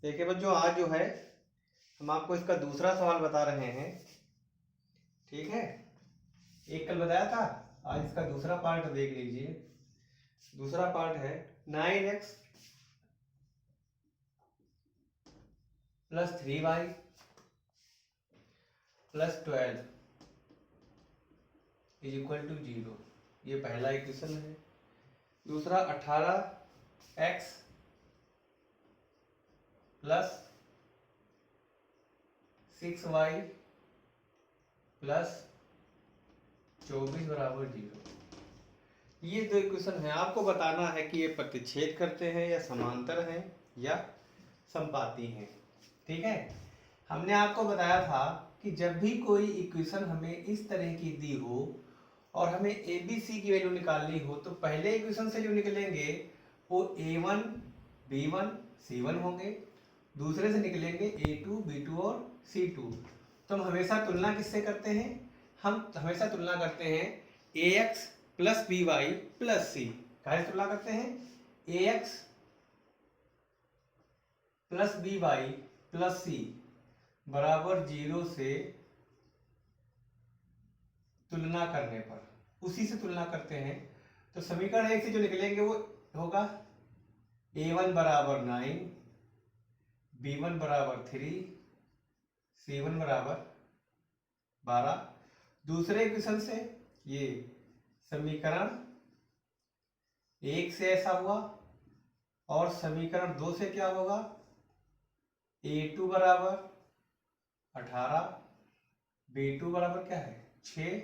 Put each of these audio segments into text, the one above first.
देखिए बच्चों, आज जो है हम आपको इसका दूसरा सवाल बता रहे हैं। ठीक है, एक कल बताया था, आज इसका दूसरा पार्ट देख लीजिए। दूसरा पार्ट है 9x + 3y + 12 = 0। ये पहला इक्वेशन है। दूसरा 18x + 6y + 24 = 0। ये दो इक्वेशन है। आपको बताना है कि ये प्रतिच्छेद करते हैं या समांतर हैं या समपाती हैं। ठीक है, हमने आपको बताया था कि जब भी कोई इक्वेशन हमें इस तरह की दी हो और हमें ए बी सी की वैल्यू निकालनी हो तो पहले इक्वेशन से जो निकलेंगे वो a1 b1 c1 होंगे, दूसरे से निकलेंगे a2 b2 और c2। तो हम हमेशा तुलना किससे करते हैं? हम हमेशा तुलना करते हैं ax + by + c। कैसे तुलना करते हैं? ax + by + c = 0 से तुलना करने पर, उसी से तुलना करते हैं। तो समीकरण 1 से जो निकलेंगे वो होगा a1 = 9, b1 = 3, c1 = 12। दूसरे इक्वेशन से ये समीकरण 1 से ऐसा हुआ और समीकरण 2 से क्या होगा? a2 = 18, b2 बराबर क्या है? 6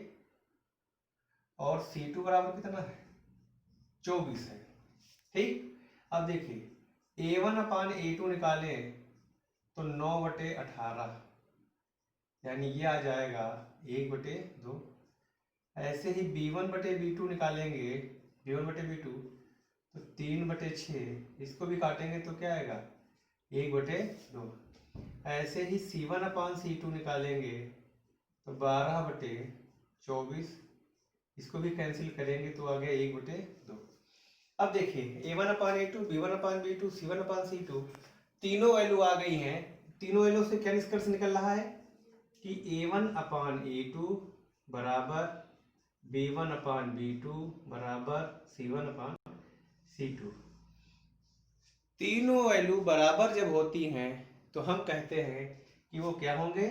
और c2 बराबर कितना है? 24 है। ठीक, अब देखिए a1/a2 निकालें तो 9/18, यानी ये आ जाएगा 1/2। ऐसे ही b1/b2 निकालेंगे, b1/b2 तो 3/6, इसको भी काटेंगे तो क्या आएगा? 1/2। ऐसे ही c1/c2 निकालेंगे तो 12/24, इसको भी कैंसिल करेंगे तो आ गया 1/2। अब देखिए a1/a2 b1/b2 c1/c2 तीनों वैल्यू आ गई हैं। तीनों वैल्यू से क्या निष्कर्ष निकल रहा है कि a1/a2 बराबर b1/b2 बराबर c1/c2। तीनों वैल्यू बराबर जब होती हैं तो हम कहते हैं कि वो क्या होंगे?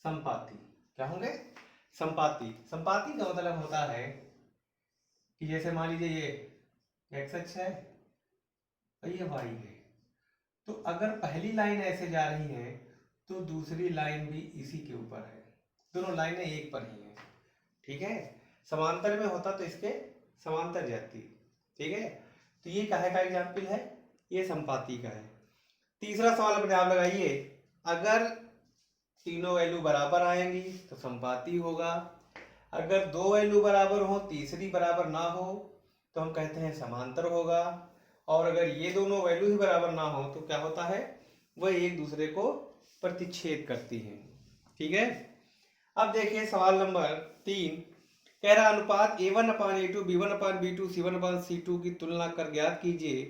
समपाती। क्या होंगे? समपाती। समपाती का मतलब होता है कि जैसे मान लीजिए ये x अक्ष है और ये y है, तो अगर पहली लाइन ऐसे जा रही है तो दूसरी लाइन भी इसी के ऊपर है, दोनों लाइनें एक पर ही हैं। ठीक है, समांतर में होता तो इसके समांतर जाती। ठीक है, तो ये काहे का एग्जाम्पल है? ये समपाती का है। तीसरा सवाल अपने आप लगाइए, अगर तीनों वैल्यू बराबर आएंगी तो समपाती होगा। अगर दो वैल्यू बराबर हो, तीसरी बराबर ना हो तो हम कहते हैं समांतर होगा। और अगर ये दोनों वैल्यू ही बराबर ना हो तो क्या होता है? वह एक दूसरे को प्रतिच्छेद करती हैं। ठीक है, अब देखिए सवाल नंबर 3 कह रहा अनुपात a1/a2 b1/b2 c1/c2 की तुलना कर ज्ञात कीजिए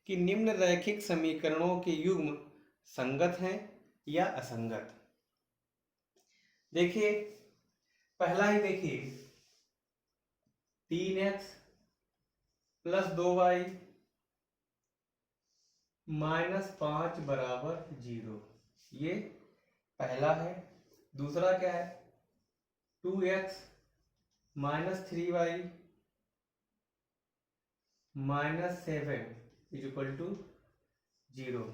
कि निम्न रैखिक समीकरणों के युग्म संगत हैं या असंगत। देखिए पहला ही देखिए 3x + 2y - 5 = 0, ये पहला है। दूसरा क्या है? 2x - 3y - 7 = 0।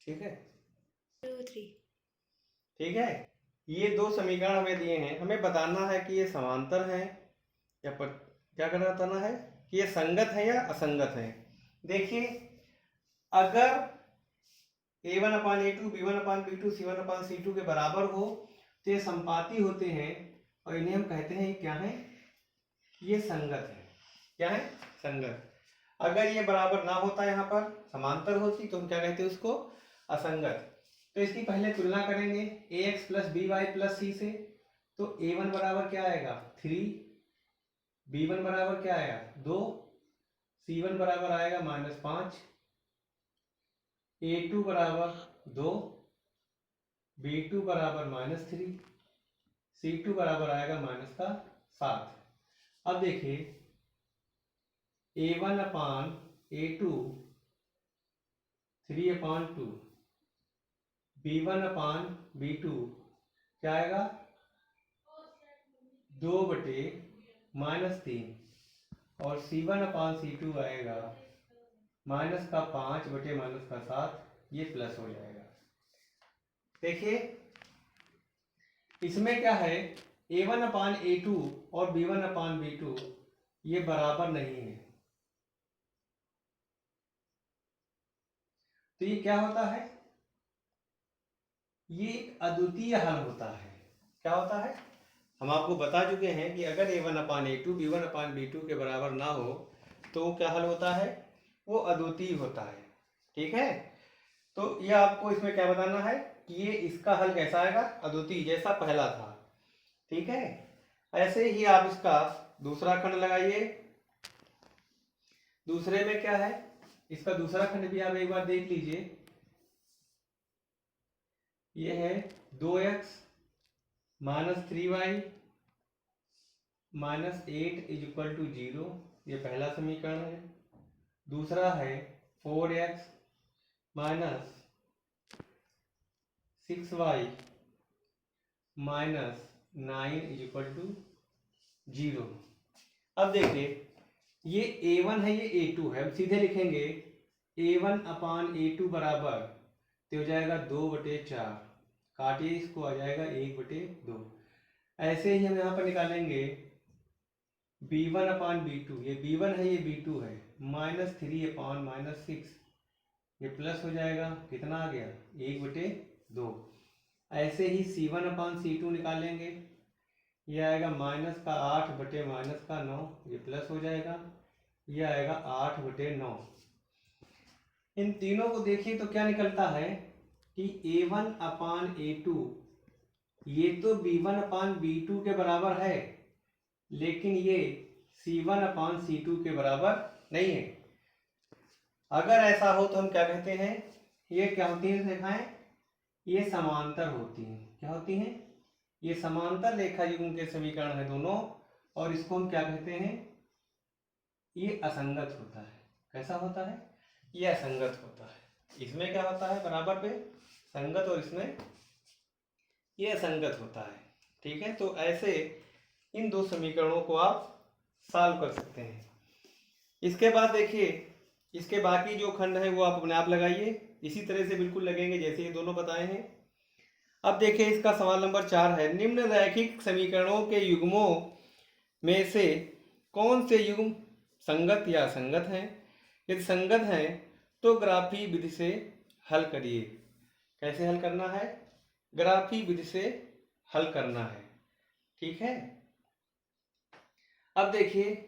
ठीक है, 2 3 ठीक है, ये दो समीकरण हमें दिए हैं। हमें बताना है कि ये समांतर हैं या क्या करना बताना है कि ये संगत है या असंगत है। देखिए अगर a1/a2 b1/b2 c1/c2 के बराबर हो तो ये समपाती होते हैं और इन्हें हम कहते हैं क्या है? ये संगत है। क्या है? संगत। अगर ये बराबर ना होता, यहाँ पर समांतर होती, तो हम क्या कहते हैं उसको? असंगत। तो इसकी पहले तुलना करेंगे ax + by + c से। तो a1 बराबर क्या आएगा? 3, b1 बराबर क्या आएगा? 2, C1 बराबर आएगा -5, A2 बराबर 2, B2 बराबर -3, C2 बराबर आएगा -7। अब देखिए A1 अपान A2 3/2, B1 अपान B2 क्या आएगा 2/-3, और C1 अपान C2 आएगा -5/-7, ये प्लस हो जाएगा। देखिए इसमें क्या है, A1 अपान A2 और B1 अपान B2 ये बराबर नहीं है, तो ये क्या होता है, ये एक अद्वितीय हल होता है। क्या होता है, हम आपको बता चुके हैं कि अगर A1 अपान A2 B1 अपान B2 के बराबर ना हो तो वो क्या हल होता है, वो अद्वितीय होता है। ठीक है, तो ये आपको इसमें क्या बताना है कि ये इसका हल कैसा आएगा, अद्वितीय, जैसा पहला था। ठीक है, ऐसे ही आप इसका दूसरा खंड लगाइए। दूसरे में क्या है, इसका दूसरा खंड भी आप एक बार देख लीजिए। ये है 2x - 3y -8 = 0, ये पहला समीकरण है। दूसरा है 4x - 6y -9 = 0। अब देखिए ये A1 है, ये A2 है, हम सीधे लिखेंगे A1 अपान A2 बराबर तो हो जाएगा 2/4, काटिए इसको, आ जाएगा 1/2। ऐसे ही हम यहाँ पर निकालेंगे B1 अपान B2, ये B1 है, ये B2 है, -3 अपान -6, ये प्लस हो जाएगा, कितना आ गया 1/2। ऐसे ही C1 अपान C2 निकालेंगे, ये आएगा -8/-9, ये प्लस हो जाएगा, ये आएगा 8/9। इन तीनों को देखिए तो क्या निकलता है कि A1 अपान A2 ये तो B1 अपान B2 के बराबर है, लेकिन ये C1 अपान C2 के बराबर नहीं है। अगर ऐसा हो तो हम क्या कहते हैं, ये क्या होती है रेखाएं, ये समांतर होती हैं। क्या होती हैं, ये समांतर रेखा युग्म के समीकरण है दोनों, और इसको हम क्या कहते हैं, ये असंगत होता है। कैसा होता है, ये असंगत होता है। इसमें क्या होता है बराबर पे संगत, और इसमें ये असंगत होता है। ठीक है, तो ऐसे इन दो समीकरणों को आप सॉल्व कर सकते हैं। इसके बाद देखिए इसके बाकी जो खंड है वो आप अपने आप लगाइए, इसी तरह से बिल्कुल लगेंगे जैसे ये दोनों बताए हैं। अब देखिए इसका सवाल नंबर 4 है, निम्न रैखिक समीकरणों के युग्मों में से कौन से युग्म संगत या असंगत हैं, यदि संगत हैं तो ग्राफी विधि से हल करिए। कैसे हल करना है, ग्राफी विधि से हल करना है। ठीक है, अब देखिए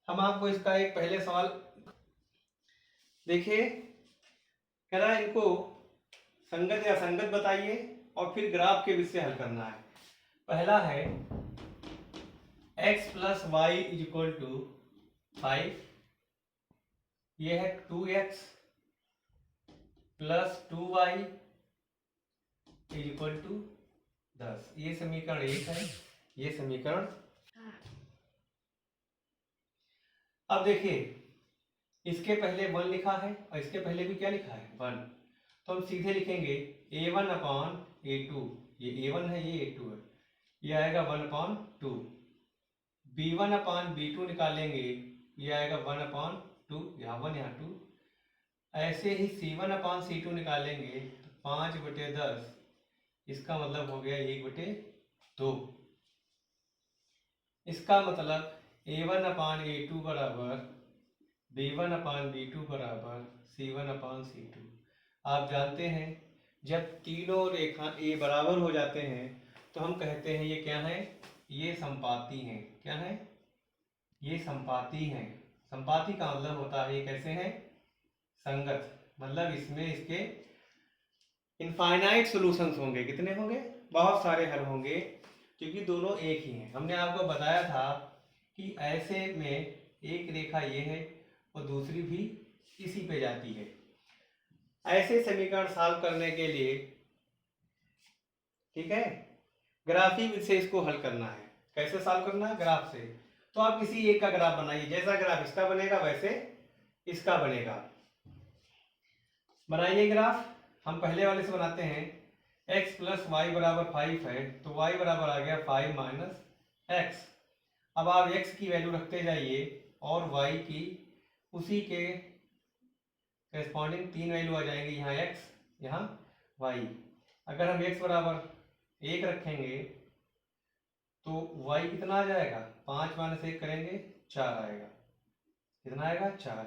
हम आपको इसका एक पहले सवाल देखिए, कह रहा है इनको संगत या असंगत बताइए और फिर ग्राफ के विधि से हल करना है। पहला है x + y = 5, ये है 2x + 2y = 10, ये समीकरण 1 है, ये समीकरण। अब देखिए इसके पहले 1 लिखा है और इसके पहले भी क्या लिखा है 1, तो हम सीधे लिखेंगे A1 अपान A2, ये A1 है, ये A2 है, ये आएगा 1/2। B1 अपान B2 निकालेंगे, ये आएगा 1/2, यहाँ 1 यहाँ 2। ऐसे ही C1 अपान C2 निकालेंगे तो 5/10, इसका मतलब हो गया 1/2। इसका मतलब A1 अपान A2 बराबर B1 अपान B2 बराबर C1 अपान C2। आप जानते हैं जब तीनों रेखा ए बराबर हो जाते हैं तो हम कहते हैं ये क्या है, ये संपाती हैं। क्या है, ये संपाती हैं। संपाती का मतलब होता है ये कैसे है, संगत, मतलब इसमें इसके इनफाइनाइट सॉल्यूशंस होंगे। कितने होंगे, बहुत सारे हल होंगे, क्योंकि दोनों एक ही हैं। हमने आपको बताया था कि ऐसे में एक रेखा ये है और दूसरी भी इसी पे जाती है। ऐसे समीकरण सॉल्व करने के लिए, ठीक है, ग्राफी विधि से इसको हल करना है। कैसे सॉल्व करना है? ग्राफ से। तो आप किसी एक का ग्राफ बनाइए, जैसा ग्राफ इसका बनेगा वैसे इसका बनेगा। बनाइए ग्राफ। हम पहले वाले से बनाते हैं। x प्लस वाई बराबर 5 है, तो y बराबर आ गया 5 माइनस एक्स। अब आप x की वैल्यू रखते जाइए और y की उसी के करेस्पॉन्डिंग 3 वैल्यू आ जाएंगी, यहाँ x यहाँ y। अगर हम x बराबर 1 रखेंगे तो y कितना आ जाएगा? 5 माइनस 1 करेंगे 4 आएगा। कितना आएगा? 4।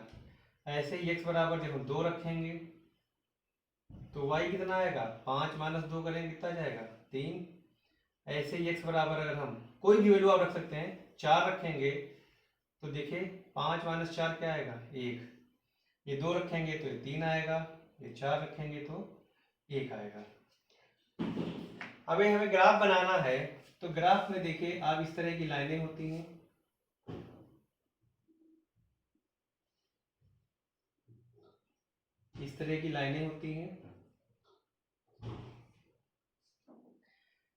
ऐसे ही x बराबर जब हम 2 रखेंगे तो y कितना आएगा? 5 माइनस 2 करेंगे कितना जाएगा? 3। ऐसे ही x बराबर अगर हम कोई भी वैल्यू आप रख सकते हैं, 4 रखेंगे तो देखिए 5 माइनस 4 क्या आएगा? 1। ये 2 रखेंगे तो ये 3 आएगा, ये 4 रखेंगे तो 1 आएगा। अब ये हमें ग्राफ बनाना है, तो ग्राफ में देखिए आप इस तरह की लाइनें होती हैं। इस तरह की लाइनें होती हैं।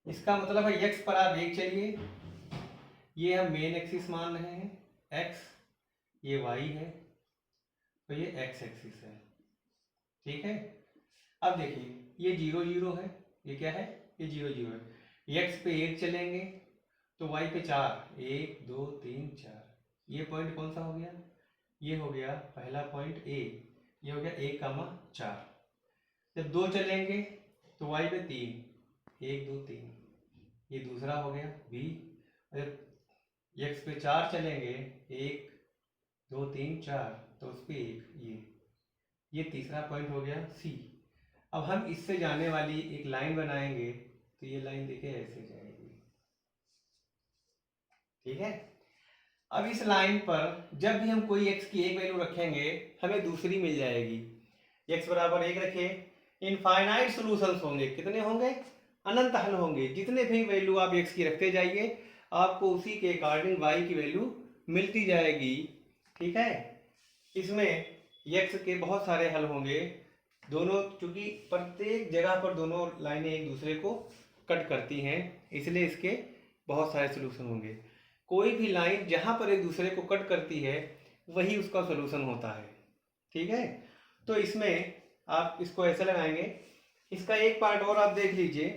इसका मतलब है x पर आप 1 चलिए, ये हम मेन एक्सिस मान रहे हैं x, ये y है तो ये x एक्सिस है, ठीक है। अब देखिए ये 0 0 है, ये क्या है? ये 0 0 है। x पे 1 चलेंगे तो y पे 4, 1 2 3 4। ये पॉइंट कौन सा हो गया? ये हो गया पहला पॉइंट a, ये हो गया 1,4। जब 2 चलेंगे तो y पे 3, 1 2 3, ये दूसरा हो गया b। जब x पे 4 चलेंगे, 1 2 3 4, तो उस पे 1, ये तीसरा पॉइंट हो गया c। अब हम इससे जाने वाली एक लाइन बनाएंगे, तो ये लाइन देखिए ऐसे जाएगी, ठीक है। अब इस लाइन पर जब भी हम कोई x की एक वैल्यू रखेंगे हमें दूसरी मिल जाएगी। x बराबर 1 रखे, इनफाइनाइट सॉल्यूशंस होंगे। कितने होंगे? अनंत हल होंगे। जितने भी वैल्यू आप x की रखते जाइए आपको उसी के अकॉर्डिंग y की वैल्यू मिलती जाएगी, ठीक है। इसमें x के बहुत सारे हल होंगे दोनों, क्योंकि प्रत्येक जगह पर दोनों लाइनें एक दूसरे को कट करती हैं, इसलिए इसके बहुत सारे सॉल्यूशन होंगे। कोई भी लाइन जहां पर एक दूसरे को कट करती है वही उसका सॉल्यूशन होता है, ठीक है। तो इसमें आप इसको ऐसे लगाएंगे। इसका एक पार्ट और आप देख लीजिए,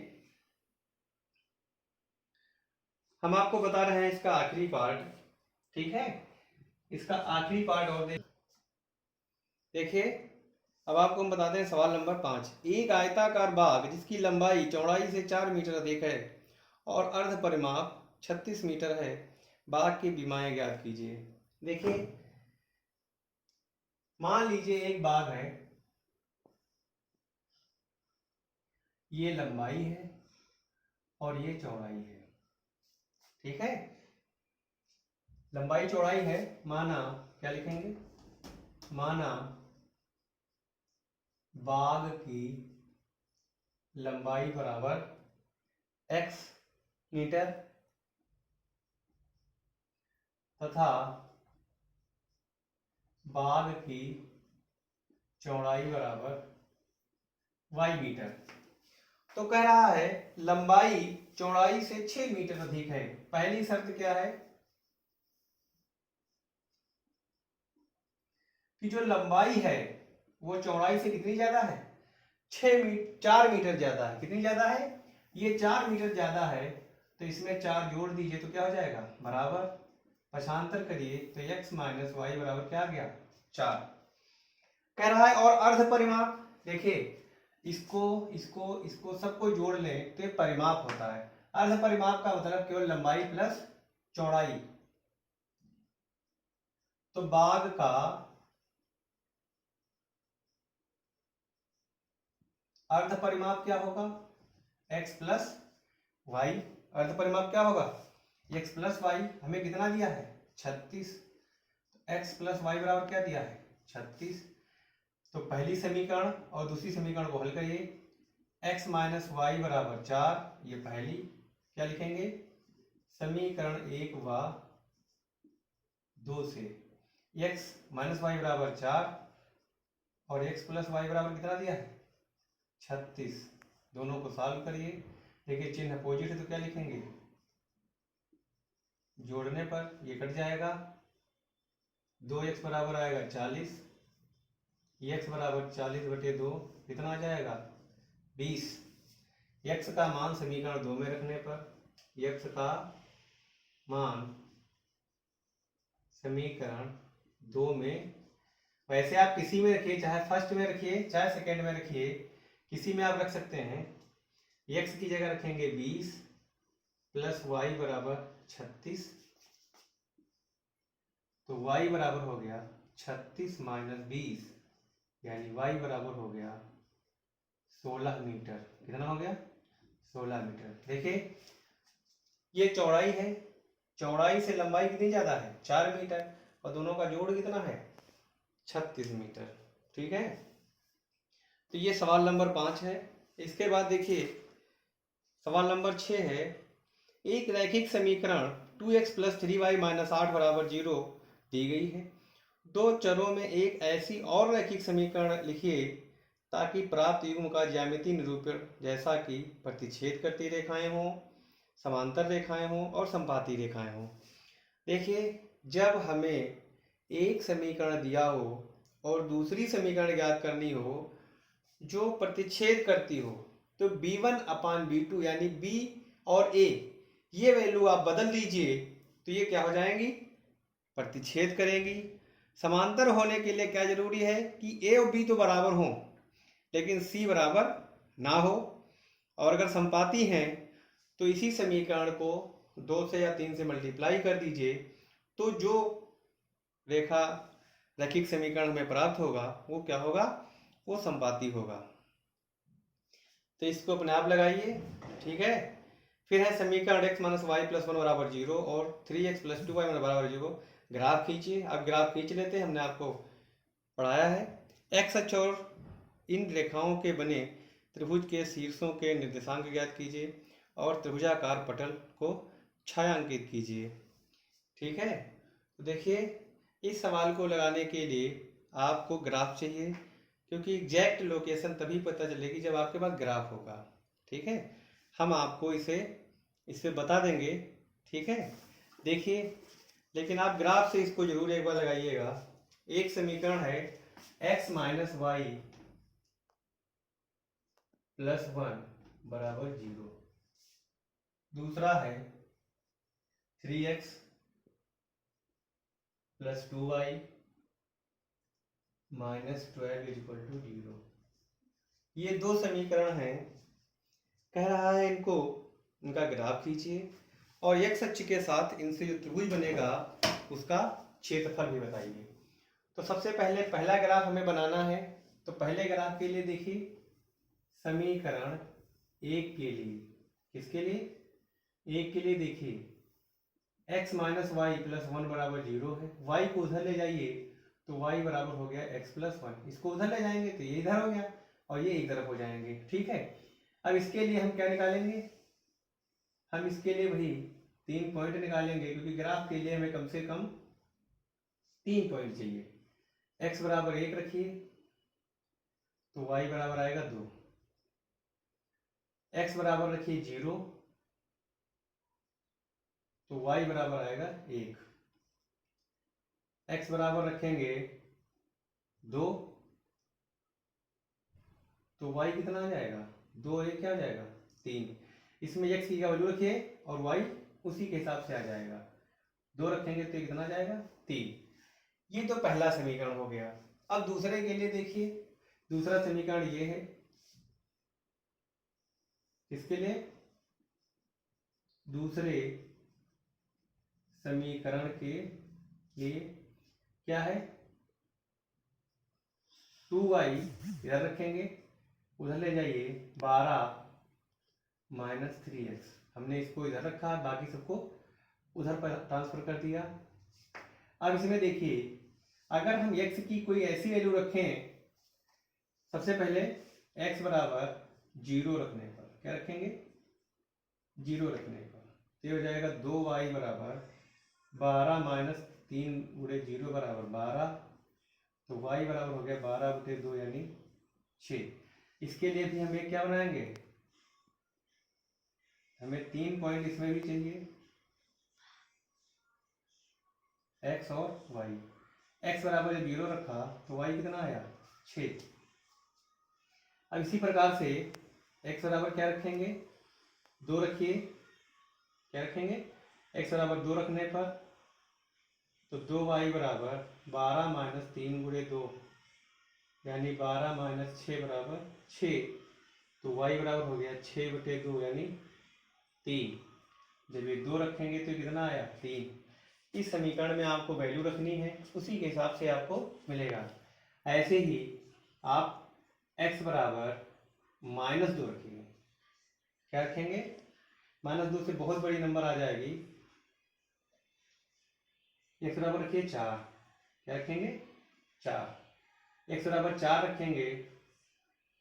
हम आपको बता रहे हैं इसका आखिरी पार्ट, ठीक है। इसका आखिरी पार्ट और देखिए। अब आपको हम बताते हैं सवाल नंबर 5। एक आयताकार बाग जिसकी लंबाई चौड़ाई से 4 मीटर अधिक है और अर्ध परिमाप 36 मीटर है, बाग की विमाएं ज्ञात कीजिए। देखिए मान लीजिए एक बाग है, ये लंबाई है और ये चौड़ाई है, ठीक है। लंबाई चौड़ाई है, माना क्या लिखेंगे? माना बाग की लंबाई बराबर x मीटर तथा बाग की चौड़ाई बराबर y मीटर। तो कह रहा है लंबाई चौड़ाई से 6 मीटर अधिक है। पहली शर्त क्या है कि जो लंबाई है वो चौड़ाई से कितनी ज्यादा है? 4 मीटर ज्यादा है। कितनी ज्यादा है? ये 4 मीटर ज्यादा है, तो इसमें 4 जोड़ दीजिए तो क्या हो जाएगा? बराबर, पक्षांतर करिए तो x माइनस वाई बराबर क्या आ गया? 4। कह रहा है और अर्ध परिमाप। देखिए इसको इसको इसको सबको जोड़ लें तो ये परिमाप होता है। अर्ध परिमाप का मतलब केवल लंबाई प्लस चौड़ाई। तो बाग का अर्ध परिमाप क्या होगा? x plus y. अर्ध परिमाप क्या होगा? x plus y. हमें कितना दिया है? 36। x प्लस वाई बराबर क्या दिया है? 36। तो पहली समीकरण और दूसरी समीकरण को हल करिए। x माइनस वाई बराबर 4, ये पहली। क्या लिखेंगे? समीकरण 1 व 2 से x माइनस वाई बराबर 4 और x प्लस वाई बराबर कितना दिया है 36। दोनों को सॉल्व करिए। देखिए चिन्ह अपोजिट है तो क्या लिखेंगे, जोड़ने पर ये कट जाएगा, 2x बराबर आएगा 40, x बराबर 40/2 कितना आ जाएगा 20। x का मान समीकरण 2 में रखने पर x का मान समीकरण 2 में, वैसे आप किसी में रखिए, चाहे फर्स्ट में रखिए चाहे सेकेंड में रखिए, किसी में आप रख सकते हैं। x की जगह रखेंगे 20 प्लस वाई बराबर 36, तो y बराबर हो गया 36 माइनस 20, यानी y बराबर हो गया 16 मीटर। कितना हो गया 16 मीटर। देखिए ये चौड़ाई है, चौड़ाई से लंबाई कितनी ज़्यादा है 4 मीटर, और दोनों का जोड़ कितना है 36 मीटर। ठीक है, तो ये सवाल नंबर 5 है। इसके बाद देखिए सवाल नंबर 6 है, एक रैखिक समीकरण 2x + 3y - 8 = 0 दी गई है। दो चरों में एक ऐसी और रैखिक समीकरण लिखिए ताकि प्राप्त युग्म का ज्यामितीय निरूपण, जैसा कि प्रतिच्छेद करती रेखाएं हों, समांतर रेखाएं हों और संपाती रेखाएं हों। देखिए जब हमें एक समीकरण दिया हो और दूसरी समीकरण ज्ञात करनी हो जो प्रतिच्छेद करती हो, तो b1/b2 यानी b और a ये वैल्यू आप बदल दीजिए तो ये क्या हो जाएंगी, प्रतिच्छेद करेंगी। समांतर होने के लिए क्या जरूरी है कि a और b तो बराबर हों लेकिन c बराबर ना हो, और अगर संपाती हैं तो इसी समीकरण को 2 से या 3 से मल्टीप्लाई कर दीजिए, तो जो रेखा रैखिक समीकरण हमें प्राप्त होगा वो क्या होगा, वो संपाती होगा। तो इसको अपने आप लगाइए। ठीक है, फिर है समीकरण x - y + 1 = 0 और 3x + 2y = 0। ग्राफ खींचिए। अब ग्राफ खींच लेते हैं, हमने आपको पढ़ाया है। x अक्ष और इन रेखाओं के बने त्रिभुज के शीर्षों के निर्देशांक ज्ञात कीजिए और त्रिभुजाकार पटल को छायांकित कीजिए। ठीक है, तो देखिए इस सवाल को लगाने के लिए आपको ग्राफ चाहिए, क्योंकि एग्जैक्ट लोकेशन तभी पता चलेगी जब आपके पास ग्राफ होगा। ठीक है, हम आपको इसे बता देंगे। ठीक है, देखिए लेकिन आप ग्राफ से इसको जरूर एक बार लगाइएगा। एक समीकरण है x - y + 1 = 0, दूसरा है 3x + 2y - 12 = 0। ये दो समीकरण हैं। कह रहा है इनका ग्राफ खींचिए और x अक्ष के साथ इनसे जो त्रिभुज बनेगा उसका क्षेत्रफल भी बताइए। तो सबसे पहले पहला ग्राफ हमें बनाना है। तो पहले ग्राफ के लिए देखिए समीकरण 1 के लिए, किसके लिए, 1 के लिए देखिए x - y + 1 = 0 है। y को उधर ले जाइए तो y बराबर हो गया x + 1। इसको उधर ले जाएंगे तो ये इधर हो गया और ये एक तरफ हो जाएंगे। ठीक है, अब इसके लिए हम क्या निकालेंगे, हम इसके लिए वही 3 पॉइंट निकालेंगे, क्योंकि ग्राफ के लिए हमें कम से कम 3 पॉइंट चाहिए। x बराबर 1 रखिए तो y बराबर आएगा 2, x बराबर रखिए 0 तो y बराबर आएगा 1, x बराबर रखेंगे 2 तो y कितना आ जाएगा, 2 और 1 क्या आ जाएगा 3। इसमें x की वैल्यू रखिए और y उसी के हिसाब से आ जाएगा। 2 रखेंगे तो कितना आ जाएगा 3। ये तो पहला समीकरण हो गया। अब दूसरे के लिए देखिए, दूसरा समीकरण ये है। इसके लिए दूसरे समीकरण के लिए क्या है, 2y इधर रखेंगे, उधर ले जाइए 12 - 3x। हमने इसको इधर रखा, बाकी सबको उधर पर ट्रांसफर कर दिया। अब इसमें देखिए अगर हम x की कोई ऐसी वैल्यू रखें, सबसे पहले x बराबर 0 रखने पर, क्या रखेंगे 0 रखने पर, तो हो जाएगा 2y बराबर 12 - 3 × 0 बराबर 12, तो y बराबर हो गया 12/2 यानी 6। इसके लिए भी हमें क्या बनाएंगे, हमें 3 पॉइंट इसमें भी चाहिए, x और y। x बराबर 0 रखा तो y कितना आया 6। अब इसी प्रकार से x बराबर क्या रखेंगे, 2 रखिए, क्या रखेंगे, x बराबर 2 रखने पर तो 2y बराबर 12 - 3 × 2 यानी 12 - 6 बराबर 6, तो y बराबर हो गया 6/2 यानी 3। जब ये 2 रखेंगे तो कितना आया 3। इस समीकरण में आपको वैल्यू रखनी है, उसी के हिसाब से आपको मिलेगा। ऐसे ही आप x बराबर -2 रखेंगे, क्या रखेंगे, -2 से बहुत बड़ी नंबर आ जाएगी, x बराबर रखिए 4, क्या रखेंगे 4। x बराबर 4 रखेंगे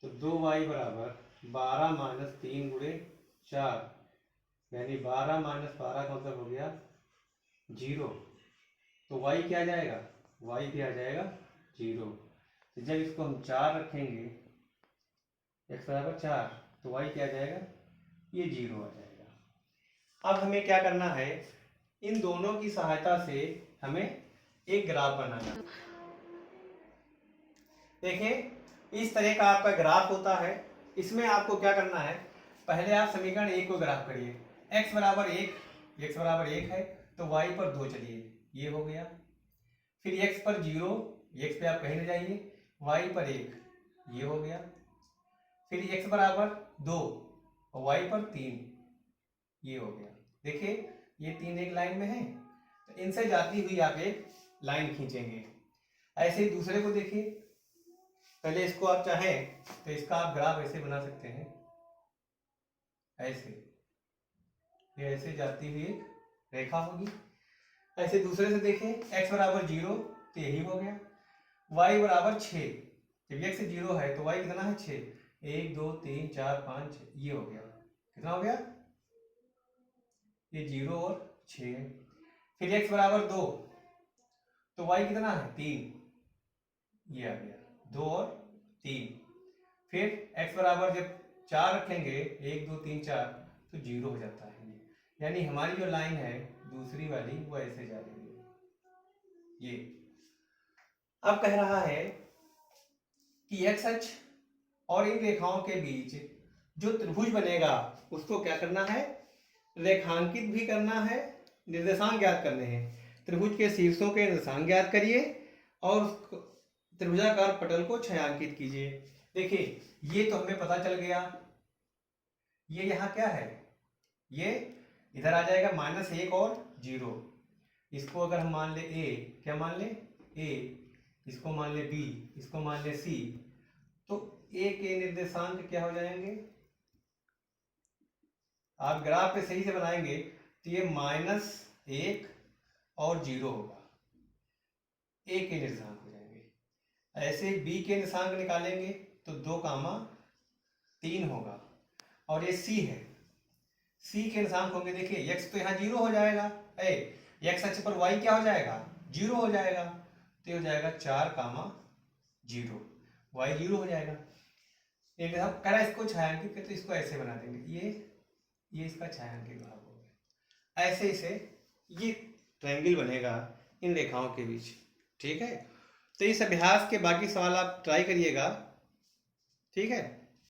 तो 2y बराबर 12 - 3 × 4 यानी 12 - 12 का मतलब हो गया 0, तो y क्या आ जाएगा, y भी आ जाएगा 0। तो जब इसको हम 4 रखेंगे, x बराबर 4, तो y क्या आ जाएगा, ये 0 आ जाएगा। अब हमें क्या करना है, इन दोनों की सहायता से हमें एक ग्राफ बनाना है। देखिए इस तरह का आपका ग्राफ होता है। इसमें आपको क्या करना है, पहले आप समीकरण 1 को ग्राफ करिए, x बराबर 1 है तो y पर 2 चलिए, ये हो गया। फिर x पर 0, x पे आप कहीं न जाइए, y पर 1, ये हो गया। फिर x बराबर 2 और y पर 3, ये हो गया। देखिए ये 3 एक लाइन में है, तो इनसे जाती हुई आप एक लाइन खींचेंगे। ऐसे ही दूसरे को देखिए, पहले इसको आप चाहें तो इसका आप ग्राफ ऐसे बना सकते हैं, ऐसे, ये ऐसे जाती हुई एक रेखा होगी। ऐसे दूसरे से देखें, x बराबर 0 तो यही हो गया, y बराबर 6, जब x 0 है तो y कितना है 6, 1 2 3 4 5 6, ये हो गया, कितना हो गया, ये 0 और 6 है। फिर x बराबर 2 तो y कितना है 3, ये आ गया 2 और 3। फिर x बराबर जब 4 रखेंगे, 1 2 3 4, तो 0 हो जाता है ये, यानी हमारी जो लाइन है दूसरी वाली वो ऐसे जा रही है, ये। अब कह रहा है कि x अक्ष और इन रेखाओं के बीच जो त्रिभुज बनेगा उसको क्या करना है, रेखांकित भी करना है, निर्देशांक ज्ञात करने हैं। त्रिभुज के शीर्षों के निर्देशांक ज्ञात करिए और त्रिभुजाकार पटल को छायांकित कीजिए। देखिए ये तो हमें पता चल गया, ये यहाँ क्या है, ये इधर आ जाएगा -1 और 0। इसको अगर हम मान ले a, क्या मान ले a, इसको मान ले b, इसको मान ले c, तो a के निर्देशांक क्या हो जाएंगे, आप ग्राफ पे सही से बनाएंगे तो ये -1 और 0 होगा, a के निर्देशांक हो जाएंगे। ऐसे b के निर्देशांक निकालेंगे तो 2, 3 होगा, और ये c है, c के निर्देशांक होंगे, देखिए x तो यहाँ 0 हो जाएगा, x अक्ष पर y क्या हो जाएगा 0 हो जाएगा, तो ये हो जाएगा 4, 0, y 0 हो जाएगा। एक कह रहा है इसको छायांकित करते, इसको ऐसे बना देंगे, ये इसका छायांकित भाग हो गया। ऐसे इसे ये ट्रायंगल बनेगा इन रेखाओं के बीच, ठीक है। तो इस अभ्यास के बाकी सवाल आप ट्राई करिएगा, ठीक है।